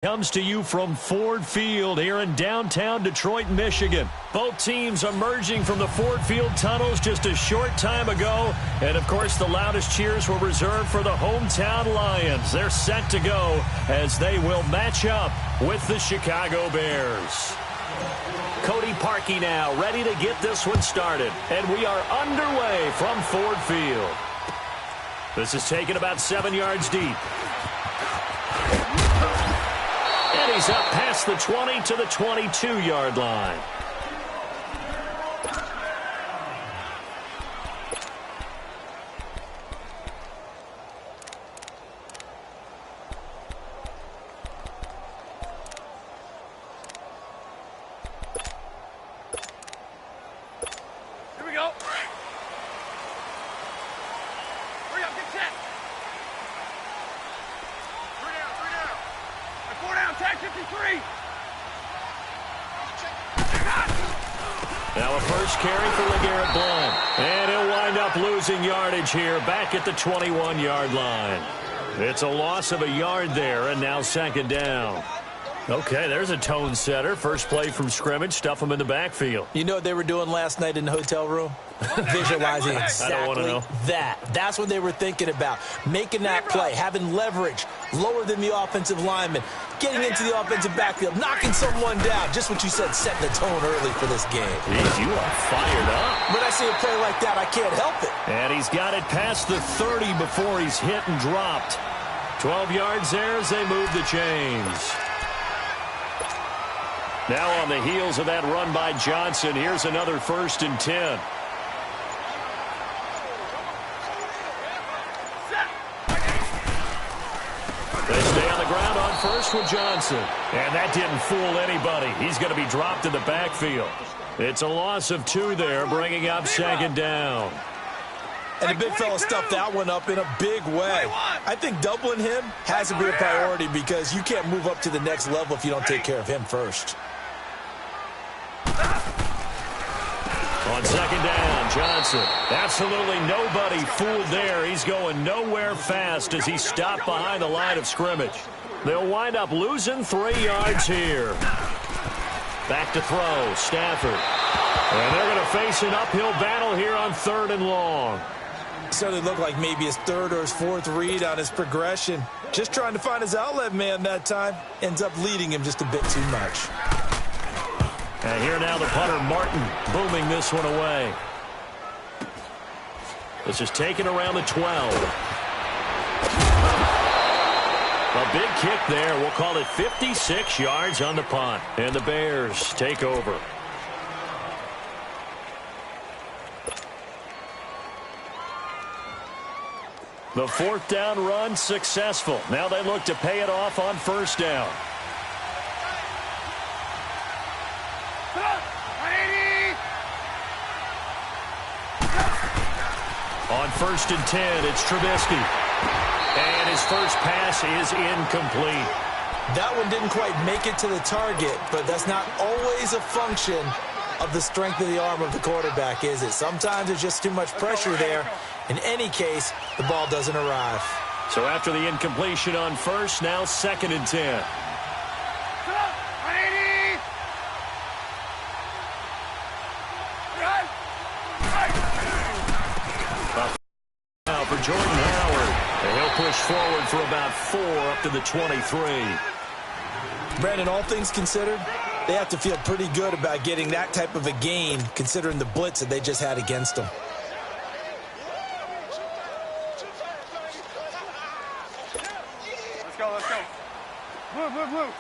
Comes to you from Ford Field here in downtown Detroit, Michigan. Both teams emerging from the Ford Field tunnels just a short time ago. And, of course, the loudest cheers were reserved for the hometown Lions. They're set to go as they will match up with the Chicago Bears. Cody Parkey now ready to get this one started. And we are underway from Ford Field. This is taken about 7 yards deep. And he's up past the 20 to the 22-yard line. Here we go. Hurry up, get set. Three down. Four down, tag 53. Now a first carry for LeGarrette Blount. And he'll wind up losing yardage here back at the 21-yard line. It's a loss of a yard there, and now second down. Okay, there's a tone setter. First play from scrimmage, stuff them in the backfield. You know what they were doing last night in the hotel room? Visualizing exactly that. That's what they were thinking about. Making that play, having leverage, lower than the offensive lineman, getting into the offensive backfield, knocking someone down. Just what you said, setting the tone early for this game. Jeez, you are fired up. When I see a play like that, I can't help it. And he's got it past the 30 before he's hit and dropped. 12 yards there as they move the chains. Now on the heels of that run by Johnson, here's another 1st and 10. They stay on the ground on first with Johnson. And that didn't fool anybody. He's going to be dropped in the backfield. It's a loss of 2 there, bringing up second down. And the big fella stuffed that one up in a big way. I think doubling him has to be a priority because you can't move up to the next level if you don't take care of him first. On second down, Johnson. Absolutely nobody fooled there. He's going nowhere fast as he stopped behind the line of scrimmage. They'll wind up losing 3 yards here. Back to throw, Stafford. And they're going to face an uphill battle here on 3rd and long. Certainly looked like maybe his 3rd or his 4th read on his progression. Just trying to find his outlet man that time. Ends up leading him just a bit too much. And here now the punter, Martin, booming this one away. This is taken around the 12. A big kick there. We'll call it 56 yards on the punt. And the Bears take over. The 4th down run successful. Now they look to pay it off on 1st down. On 1st and 10, it's Trubisky. And his first pass is incomplete. That one didn't quite make it to the target, but that's not always a function of the strength of the arm of the quarterback, is it? Sometimes there's just too much pressure there. In any case, the ball doesn't arrive. So after the incompletion on 1st, now 2nd and 10. Now for Jordan Howard. And he'll push forward for about 4 up to the 23. Brandon, all things considered, they have to feel pretty good about getting that type of a gain considering the blitz that they just had against them. Let's go. Blue.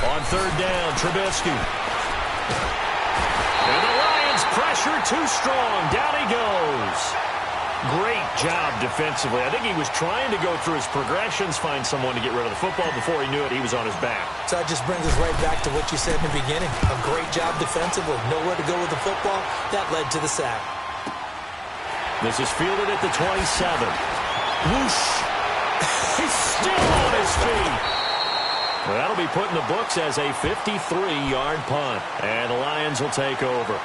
On 3rd down, Trubisky. And the Lions pressure too strong. Down he goes. Great job defensively. I think he was trying to go through his progressions, find someone to get rid of the football. Before he knew it, he was on his back. So that just brings us right back to what you said in the beginning. A great job defensively. Nowhere to go with the football. That led to the sack. This is fielded at the 27. Whoosh. He's still on his feet. Well, that'll be put in the books as a 53-yard punt. And the Lions will take over.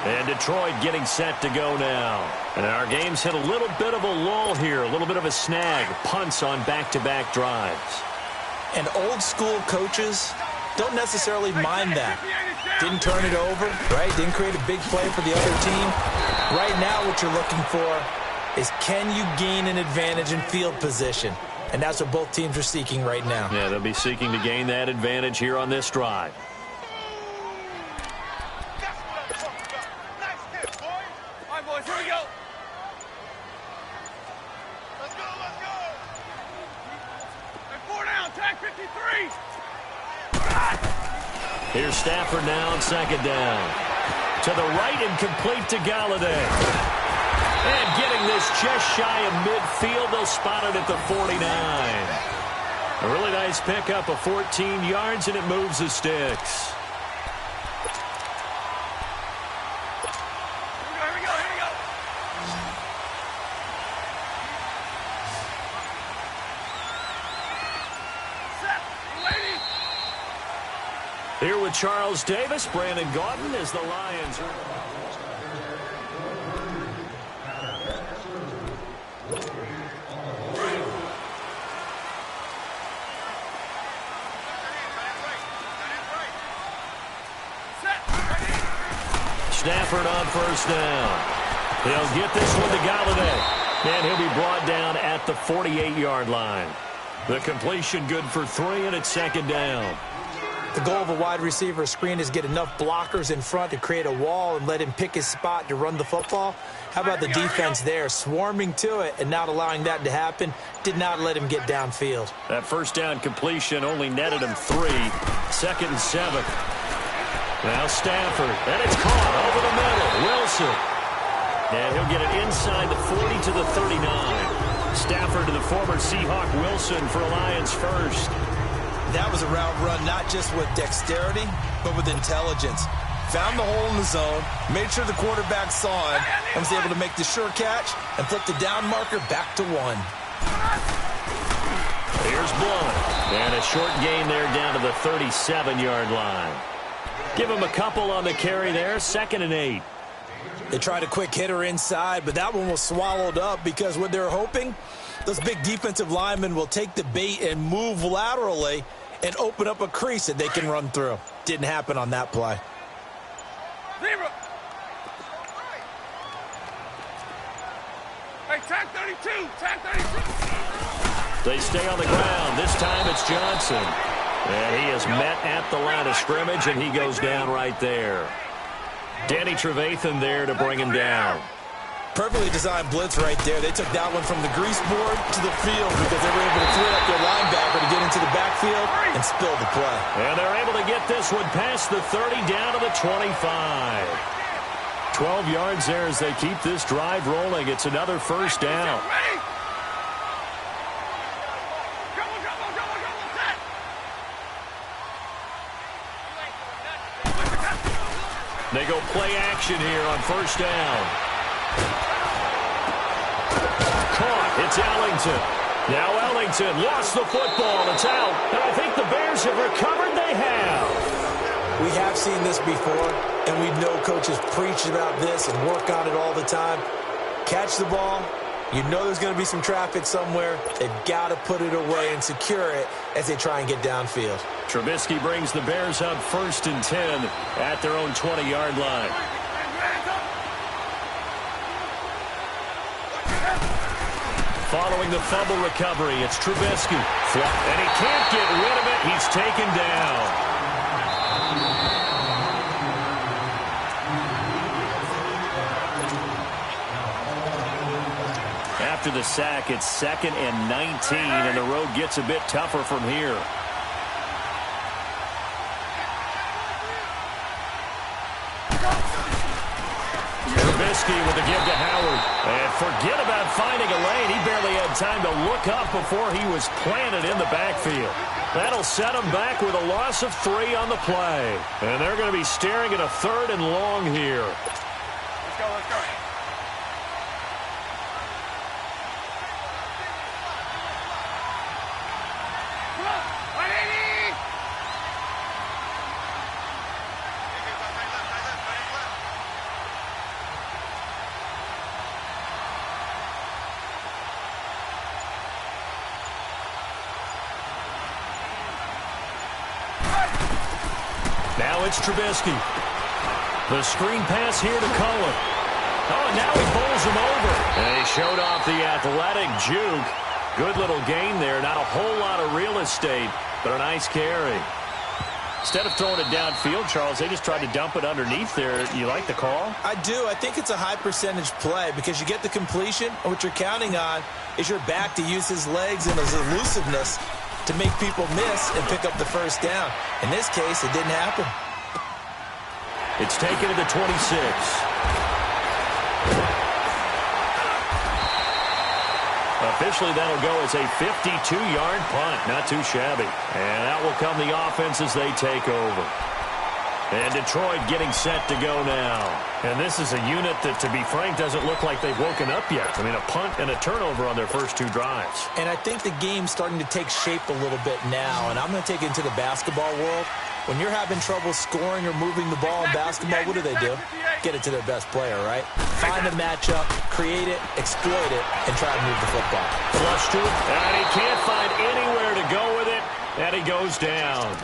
And Detroit getting set to go now. And our game's hit a little bit of a lull here, a little bit of a snag. Punts on back-to-back drives. And old-school coaches don't necessarily mind that. Didn't turn it over, right? Didn't create a big play for the other team. Right now what you're looking for is, can you gain an advantage in field position? And that's what both teams are seeking right now. Yeah, they'll be seeking to gain that advantage here on this drive. Here's Stafford now on second down. To the right and complete to Galladay. And getting this just shy of midfield. They'll spot it at the 49. A really nice pickup of 14 yards, and it moves the sticks. Here with Charles Davis, Brandon Gaudin as the Lions are... Stafford on first down. He'll get this one to Galladay. And he'll be brought down at the 48-yard line. The completion good for 3, and it's second down. The goal of a wide receiver screen is get enough blockers in front to create a wall and let him pick his spot to run the football. How about the defense there, swarming to it and not allowing that to happen? Did not let him get downfield. That first down completion only netted him 3. Second and 7. Now Stafford, and it's caught over the middle. Wilson. And he'll get it inside the 40 to the 39. Stafford to the former Seahawk Wilson for a Lions first. That was a route run not just with dexterity, but with intelligence. Found the hole in the zone, made sure the quarterback saw it, and was able to make the sure catch and flip the down marker back to 1. Here's Blunt. And a short gain there down to the 37-yard line. Give him a couple on the carry there, 2nd and 8. They tried a quick hitter inside, but that one was swallowed up because what they're hoping, those big defensive linemen will take the bait and move laterally and open up a crease that they can run through. Didn't happen on that play. Hey, tag 32, tag 32. They stay on the ground. This time it's Johnson. And he is met at the line of scrimmage, and he goes down right there. Danny Trevathan there to bring him down. Perfectly designed blitz right there. They took that one from the grease board to the field because they were able to throw up their linebacker to get into the backfield and spill the play. And they're able to get this one past the 30 down to the 25. 12 yards there as they keep this drive rolling. It's another first down. They go play action here on first down. Caught. It's Ellington. Now Ellington lost the football. It's out. And I think the Bears have recovered. They have. We have seen this before, and we know coaches preach about this and work on it all the time. Catch the ball. You know there's going to be some traffic somewhere. They've got to put it away and secure it as they try and get downfield. Trubisky brings the Bears up 1st and 10 at their own 20-yard line. Following the fumble recovery, it's Trubisky. And he can't get rid of it. He's taken down. After the sack, it's 2nd and 19, and the road gets a bit tougher from here. Trubisky with the give to Howard. And forget about finding a lane. He barely had time to look up before he was planted in the backfield. That'll set him back with a loss of 3 on the play. And they're going to be staring at a 3rd and long here. Let's go, let's go. Come on, 180! it's Trubisky. The screen pass here to Cullen. Oh, and now he bowls him over. And he showed off the athletic juke. Good little gain there. Not a whole lot of real estate, but a nice carry. Instead of throwing it downfield, Charles, they just tried to dump it underneath there. You like the call? I do. I think it's a high percentage play because you get the completion, and what you're counting on is your back to use his legs and his elusiveness to make people miss and pick up the first down. In this case, it didn't happen. It's taken to the 26. Officially, that'll go as a 52-yard punt. Not too shabby. And that will come the offense as they take over. And Detroit getting set to go now. And this is a unit that, to be frank, doesn't look like they've woken up yet. I mean, a punt and a turnover on their first two drives. And I think the game's starting to take shape a little bit now. And I'm going to take it into the basketball world. When you're having trouble scoring or moving the ball in basketball, what do? Get it to their best player, right? Find a matchup, create it, exploit it, and try to move the football. Flush to it, and he can't find anywhere to go with it, and he goes down.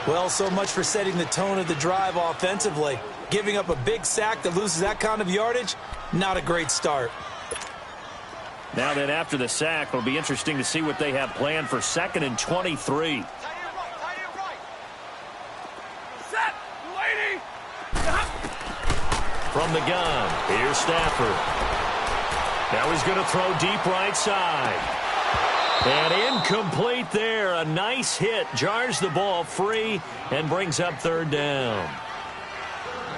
Well, so much for setting the tone of the drive offensively. Giving up a big sack that loses that kind of yardage, not a great start. Now then, after the sack, it'll be interesting to see what they have planned for 2nd and 23. From the gun, here's Stafford. Now he's going to throw deep right side. And incomplete there. A nice hit. Jars the ball free and brings up 3rd down.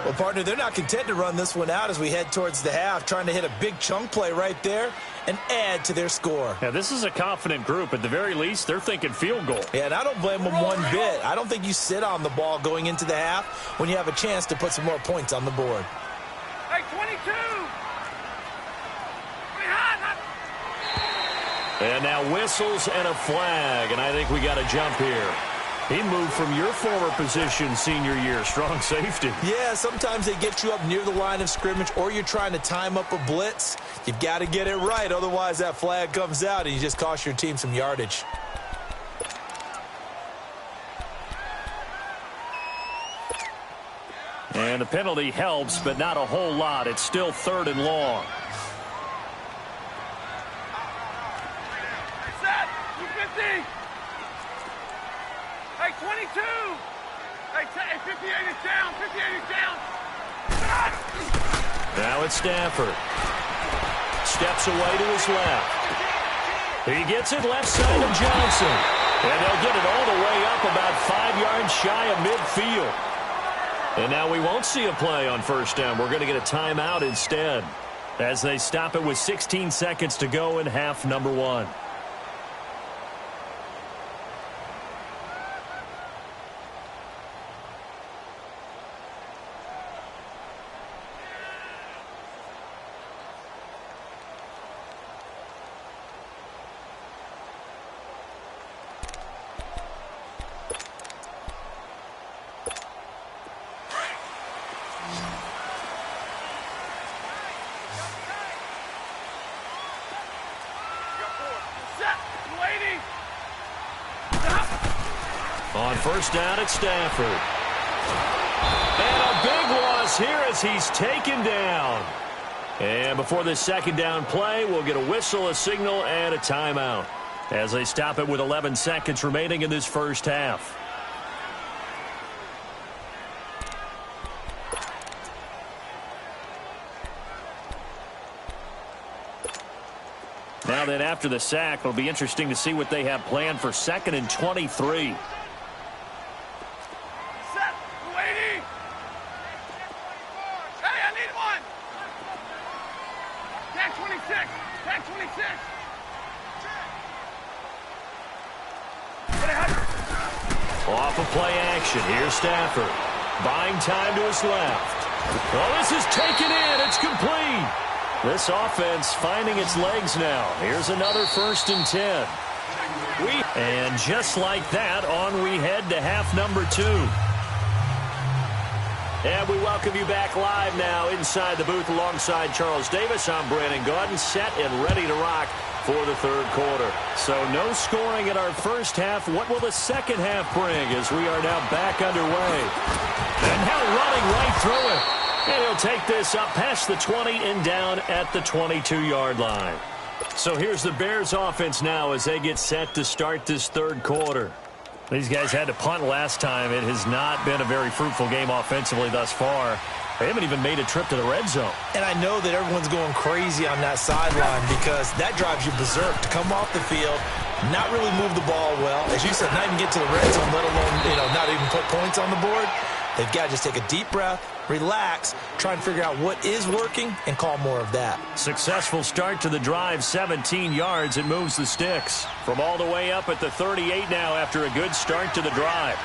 Well, partner, they're not content to run this one out as we head towards the half, trying to hit a big chunk play right there and add to their score. Yeah, this is a confident group. At the very least, they're thinking field goal. Yeah, and I don't blame them one bit. I don't think you sit on the ball going into the half when you have a chance to put some more points on the board. Hey, 22! And now whistles and a flag, and I think we got a jump here. He moved from your former position senior year, strong safety. Yeah, sometimes they get you up near the line of scrimmage, or you're trying to time up a blitz. You've got to get it right, otherwise that flag comes out and you just cost your team some yardage. And the penalty helps, but not a whole lot. It's still 3rd and long. Set! 250! Hey, 22! Hey, 58 is down! 58 is down! Now it's Stafford. Steps away to his left. He gets it left side of Johnson. And they'll get it all the way up about 5 yards shy of midfield. And now we won't see a play on 1st down. We're going to get a timeout instead as they stop it with 16 seconds to go in half number 1. On 1st down, it's Stafford. And a big loss here as he's taken down. And before this 2nd down play, we'll get a whistle, a signal, and a timeout as they stop it with 11 seconds remaining in this 1st half. Now then, after the sack, it'll be interesting to see what they have planned for 2nd and 23. Set! 280! Hey, I need one! Tag 26! Tag 26! Off of play action. Here's Stafford. Buying time to his left. Oh, this is taken in. It's complete. This offense finding its legs now. Here's another 1st and 10. And just like that, on we head to half number 2. And we welcome you back live now inside the booth alongside Charles Davis. I'm Brandon Gaudin, set and ready to rock for the third quarter. So no scoring in our first half. What will the second half bring as we are now back underway? And now running right through it. And he'll take this up past the 20 and down at the 22-yard line. So here's the Bears offense now as they get set to start this third quarter. These guys had to punt last time. It has not been a very fruitful game offensively thus far. They haven't even made a trip to the red zone. And I know that everyone's going crazy on that sideline because that drives you berserk to come off the field, not really move the ball well. As you said, not even get to the red zone, let alone, not even put points on the board. They've got to just take a deep breath, relax, try and figure out what is working, and call more of that. Successful start to the drive, 17 yards, and moves the sticks. From all the way up at the 38 now after a good start to the drive.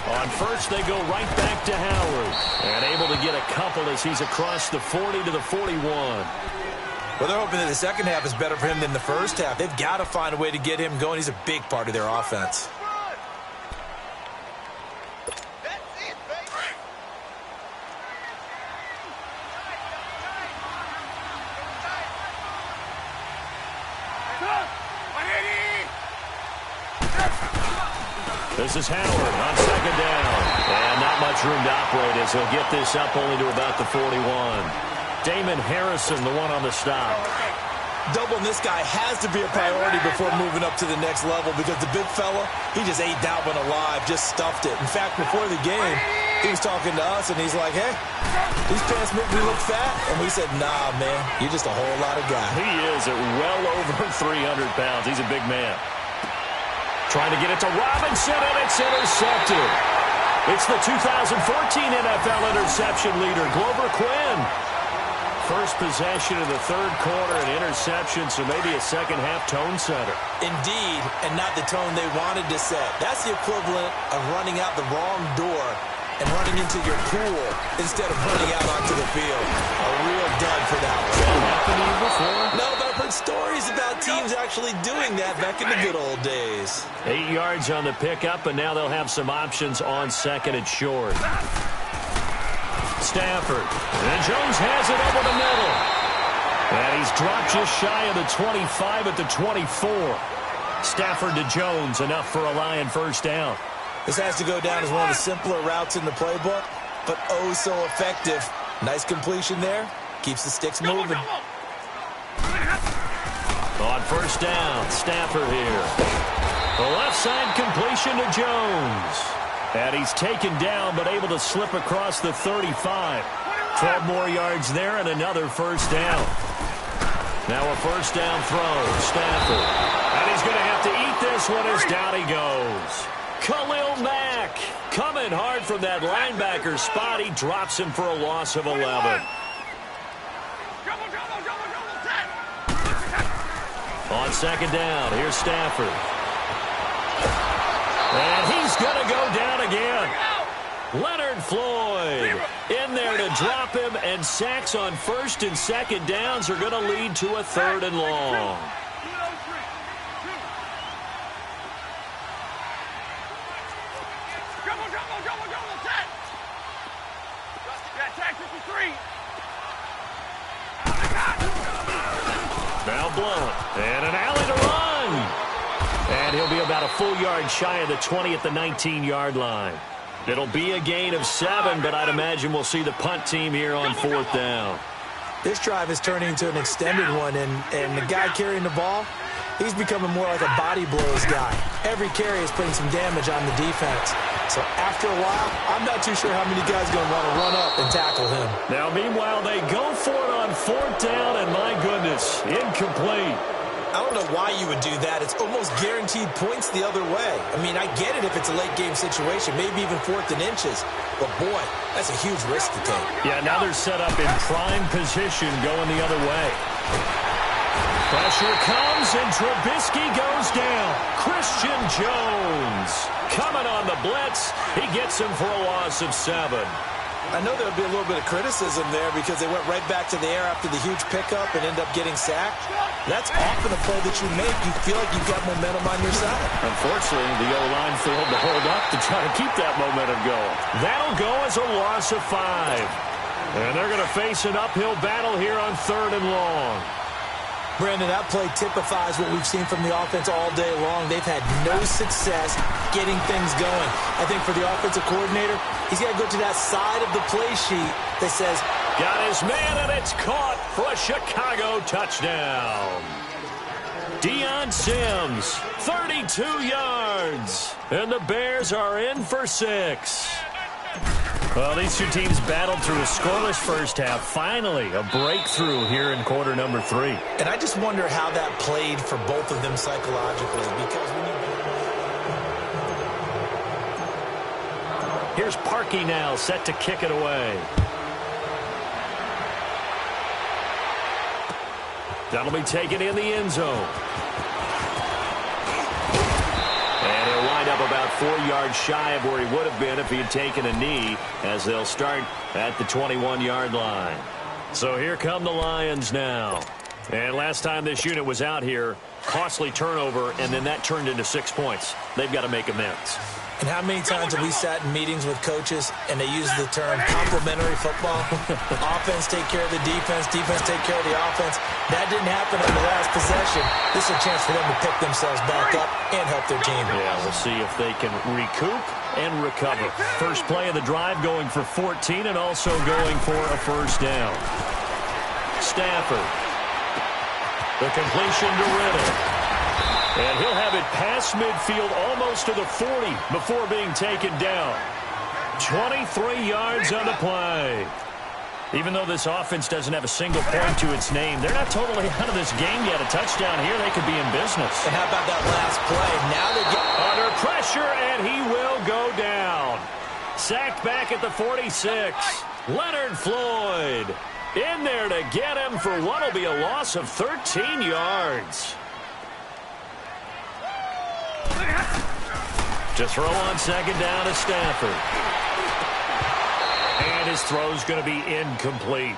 On first, they go right back to Howard. And able to get a couple as he's across the 40 to the 41. Well, they're hoping that the second half is better for him than the first half. They've got to find a way to get him going. He's a big part of their offense. This is Howard on second down. And not much room to operate as he'll get this up only to about the 41. Damon Harrison, the one on the stop. Doubling this guy has to be a priority before moving up to the next level because the big fella, he just ate that one alive, just stuffed it. In fact, before the game, he was talking to us, and he's like, hey, these pants make me look fat. And we said, nah, man, you're just a whole lot of guy. He is at well over 300 pounds. He's a big man. Trying to get it to Robinson, and it's intercepted. It's the 2014 NFL interception leader, Glover Quinn. First possession of the third quarter, an interception, so maybe a second-half tone setter. Indeed, and not the tone they wanted to set. That's the equivalent of running out the wrong door and running into your pool instead of running out onto the field. A real dud for that one. That happened to you before? No, but I've heard stories about teams actually doing that back in the good old days. 8 yards on the pickup, and now they'll have some options on second and short. Stafford. And Jones has it over the middle. And he's dropped just shy of the 25 at the 24. Stafford to Jones, enough for a Lion first down. This has to go down as one of the simpler routes in the playbook, but oh so effective. Nice completion there. Keeps the sticks moving. On first down, Stafford here. The left side completion to Jones. And he's taken down, but able to slip across the 35. 12 more yards there and another first down. Now a first down throw, Stafford. And he's going to have to eat this one as down he goes. Khalil Mack coming hard from that linebacker spot. He drops him for a loss of 11. On second down, here's Stafford. And he's going to go down again. Leonard Floyd in there to drop him, and sacks on first and second downs are going to lead to a third and long. Now Blount, and an alley to run. And he'll be about a full yard shy of the 20 at the 19-yard line. It'll be a gain of 7, but I'd imagine we'll see the punt team here on fourth down. This drive is turning into an extended one, and the guy carrying the ball, he's becoming more like a body blows guy. Every carry is putting some damage on the defense. So after a while, I'm not too sure how many guys are going to want to run up and tackle him. Now, meanwhile, they go for it on fourth down, and my goodness, incomplete. I don't know why you would do that. It's almost guaranteed points the other way. I mean, I get it if it's a late-game situation, maybe even fourth and inches. But, boy, that's a huge risk to take. Yeah, now they're set up in prime position going the other way. Pressure comes, and Trubisky goes down. Christian Jones coming on the blitz. He gets him for a loss of 7. I know there'll be a little bit of criticism there because they went right back to the air after the huge pickup and end up getting sacked. That's often a play that you make. You feel like you've got momentum on your side. Unfortunately, the O-line failed to hold up to try to keep that momentum going. That'll go as a loss of 5. And they're going to face an uphill battle here on 3rd and long. Brandon, that play typifies what we've seen from the offense all day long. They've had no success getting things going. I think for the offensive coordinator, he's got to go to that side of the play sheet that says, got his man, and it's caught for a Chicago touchdown. Deion Sims, 32 yards. And the Bears are in for 6. Well, these two teams battled through a scoreless first half. Finally, a breakthrough here in quarter number 3. And I just wonder how that played for both of them psychologically. Because when you... Here's Parkey now, set to kick it away. That'll be taken in the end zone. And he'll wind up about 4 yards shy of where he would have been if he had taken a knee, as they'll start at the 21-yard line. So here come the Lions now. And last time this unit was out here, costly turnover, and then that turned into 6 points. They've got to make amends. And how many times have we sat in meetings with coaches and they use the term complementary football? Offense take care of the defense, defense take care of the offense. That didn't happen on the last possession. This is a chance for them to pick themselves back up and help their team. Yeah, we'll see if they can recoup and recover. First play of the drive going for 14 and also going for a first down. Stafford. The completion to Riddle. And he'll have it past midfield almost to the 40 before being taken down. 23 yards on the play. Even though this offense doesn't have a single point to its name, they're not totally out of this game yet. A touchdown here, they could be in business. And how about that last play? Now they get under pressure, and he will go down. Sacked back at the 46. Leonard Floyd in there to get him for what will be a loss of 13 yards. To throw on second down to Stafford. And his throw's going to be incomplete.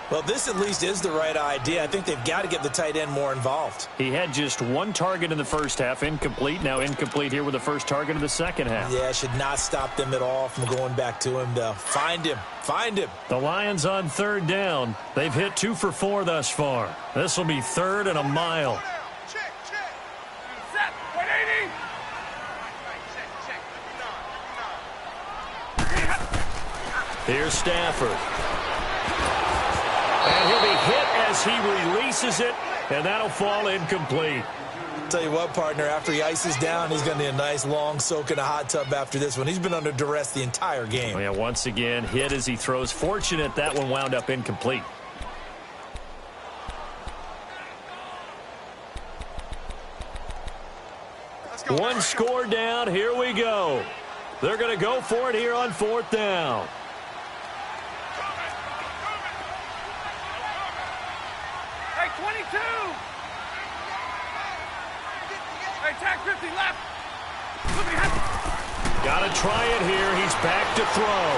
Well, this at least is the right idea. I think they've got to get the tight end more involved. He had just 1 target in the first half, incomplete. Now incomplete here with the first target of the second half. Yeah, should not stop them at all from going back to him, though. Find him. Find him. The Lions on 3rd down. They've hit 2 for 4 thus far. This will be 3rd and a mile. Set. 180. Here's Stafford. And he'll be hit as he releases it, and that'll fall incomplete. Tell you what, partner, after he ices down, he's going to need a nice long soak in a hot tub after this one. He's been under duress the entire game. Oh, yeah, once again, hit as he throws. Fortunate that one wound up incomplete. One score down. Here we go. They're going to go for it here on 4th down. Hey, 22. Hey, tag 50 left. Got to try it here. He's back to throw.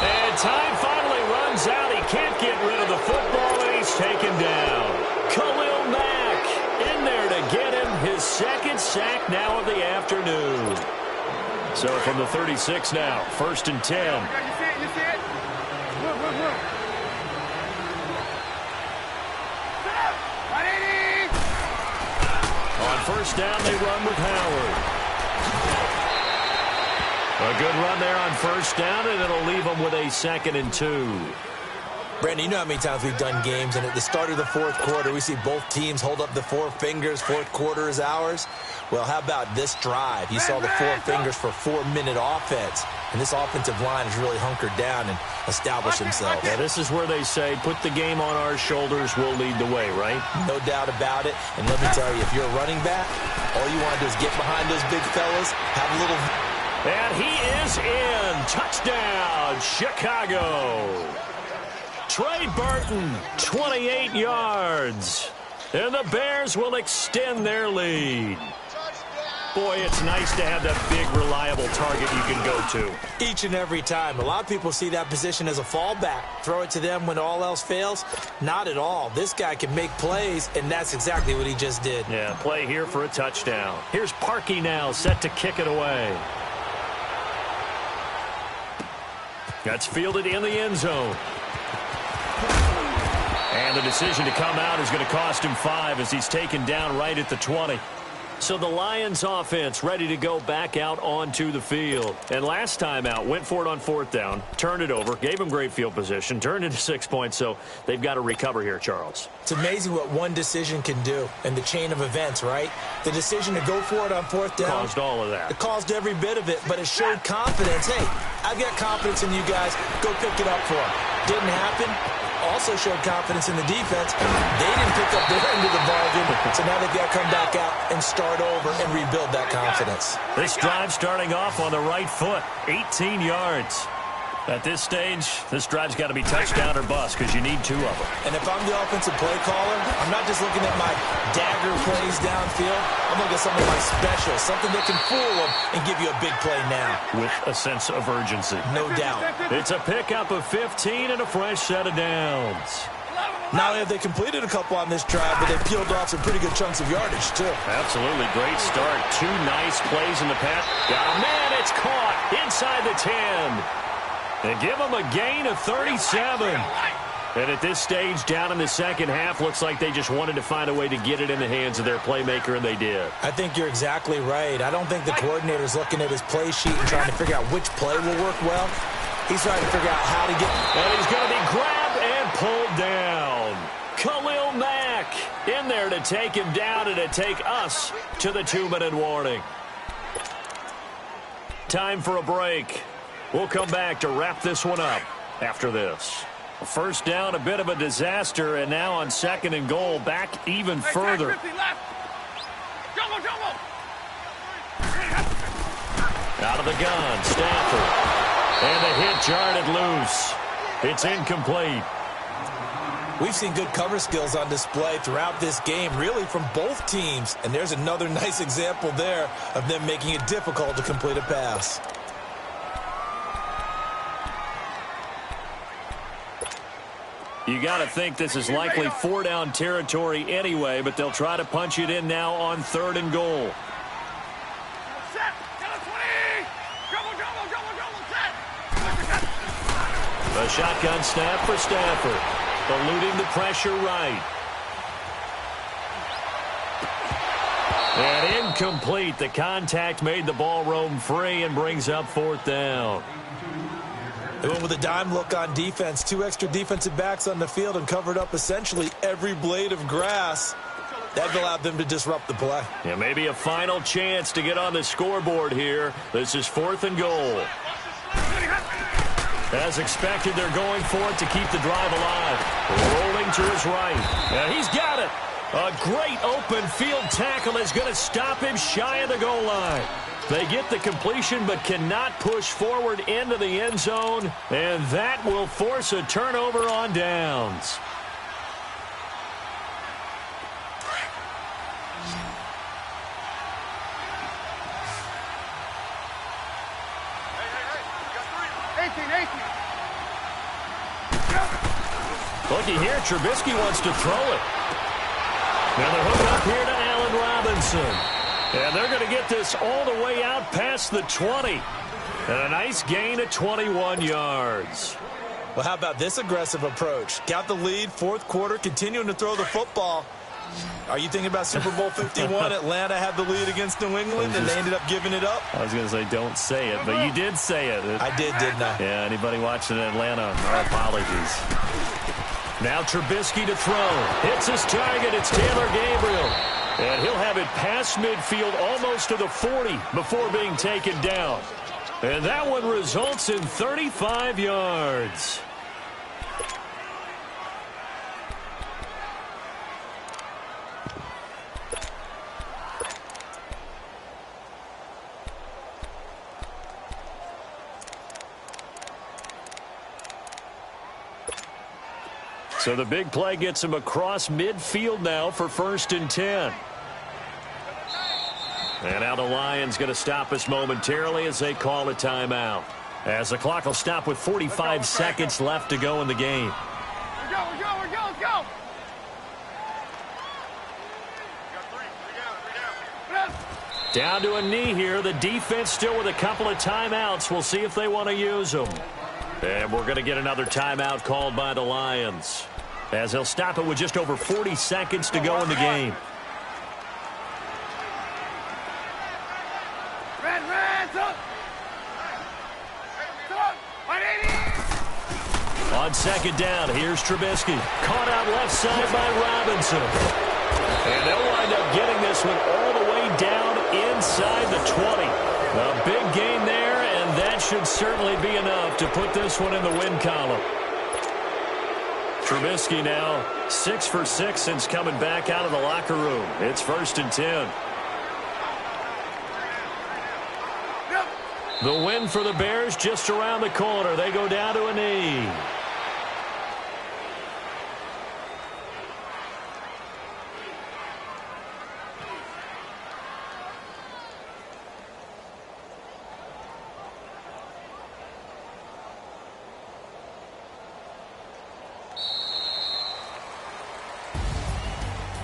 And time finally runs out. He can't get rid of the football, and he's taken down. Khalil Mack in there to get him his 2nd sack now of the afternoon. So from the 36 now, 1st and 10. You see it? You see it? Look. Set up. 180. On 1st down, they run with Howard. A good run there on 1st down, and it'll leave them with a 2nd and 2. Brandon, you know how many times we've done games, and at the start of the 4th quarter, we see both teams hold up the 4 fingers. 4th quarter is ours. Well, how about this drive? You saw the 4 fingers for 4-minute offense, and this offensive line has really hunkered down and established themselves. Yeah, this is where they say, put the game on our shoulders, we'll lead the way, right? No doubt about it. And let me tell you, if you're a running back, all you want to do is get behind those big fellas, have a little... And he is in. Touchdown, Chicago. Trey Burton, 28 yards. And the Bears will extend their lead. Boy, it's nice to have that big, reliable target you can go to. Each and every time. A lot of people see that position as a fallback. Throw it to them when all else fails. Not at all. This guy can make plays, and that's exactly what he just did. Yeah, play here for a touchdown. Here's Parkey now, set to kick it away. That's fielded in the end zone. And the decision to come out is going to cost him 5 as he's taken down right at the 20. So the Lions offense ready to go back out onto the field. And last time out, went for it on 4th down, turned it over, gave him great field position, turned into 6 points. So they've got to recover here, Charles. It's amazing what one decision can do in the chain of events, right? The decision to go for it on 4th down. Caused all of that. It caused every bit of it, but it showed confidence. Hey, I've got confidence in you guys. Go pick it up for them. Didn't happen. Also showed confidence in the defense. They didn't pick up their end of the bargain, so now they've got to come back out and start over and rebuild that confidence. This drive starting off on the right foot, 18 yards. At this stage, this drive's got to be touchdown or bust because you need 2 of them. And if I'm the offensive play caller, I'm not just looking at my dagger plays downfield. I'm looking at something like special, something that can fool them and give you a big play now. With a sense of urgency. No doubt. It's a pickup of 15 and a fresh set of downs. Not only have they completed a couple on this drive, but they've peeled off some pretty good chunks of yardage, too. Absolutely. Great start. 2 nice plays in the pass. Got a man. It's caught inside the 10. And give them a gain of 37. And at this stage, down in the second half, looks like they just wanted to find a way to get it in the hands of their playmaker, and they did. I think you're exactly right. I don't think the coordinator's looking at his play sheet and trying to figure out which play will work well. He's trying to figure out how to get... And he's going to be grabbed and pulled down. Khalil Mack in there to take him down and to take us to the 2-minute warning. Time for a break. We'll come back to wrap this one up after this. First down, a bit of a disaster, and now on 2nd and goal, back even further. Out of the gun, Stafford. And the hit jarred it loose. It's incomplete. We've seen good cover skills on display throughout this game, really from both teams. And there's another nice example there of them making it difficult to complete a pass. You got to think this is likely 4-down territory anyway, but they'll try to punch it in now on 3rd and goal. A shotgun snap for Stafford, eluding the pressure right. And incomplete. The contact made the ball roam free and brings up 4th down. They went with a dime look on defense. 2 extra defensive backs on the field and covered up essentially every blade of grass. That allowed them to disrupt the play. Yeah, maybe a final chance to get on the scoreboard here. This is 4th and goal. As expected, they're going for it to keep the drive alive. Rolling to his right. And he's got it. A great open field tackle is going to stop him shy of the goal line. They get the completion but cannot push forward into the end zone, and that will force a turnover on downs. Looky here, Trubisky wants to throw it. Now they're hooked up here to Allen Robinson. And they're going to get this all the way out past the 20. And a nice gain of 21 yards. Well, how about this aggressive approach? Got the lead, 4th quarter, continuing to throw the football. Are you thinking about Super Bowl 51? Atlanta had the lead against New England, and they ended up giving it up? I was going to say don't say it, but you did say it. I did, didn't I? Yeah, anybody watching Atlanta, our apologies. Now Trubisky to throw. Hits his target. It's Taylor Gabriel. And he'll have it past midfield almost to the 40 before being taken down. And that one results in 35 yards. So the big play gets him across midfield now for 1st and 10. And now the Lions going to stop us momentarily as they call a timeout. As the clock will stop with 45 seconds left to go in the game. Let's go. Down to a knee here. The defense still with a couple of timeouts. We'll see if they want to use them. And we're going to get another timeout called by the Lions, as they'll stop it with just over 40 seconds to go in the game. On second down, here's Trubisky. Caught out left side by Robinson. And they'll wind up getting this one all the way down inside the 20. A big gain there, and that should certainly be enough to put this one in the win column. Trubisky now 6 for 6 since coming back out of the locker room. It's 1st and 10. The win for the Bears just around the corner. They go down to a knee.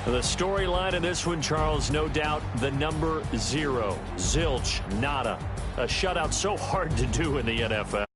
The storyline in this one, Charles, no doubt the number 0. Zilch, nada. A shutout so hard to do in the NFL.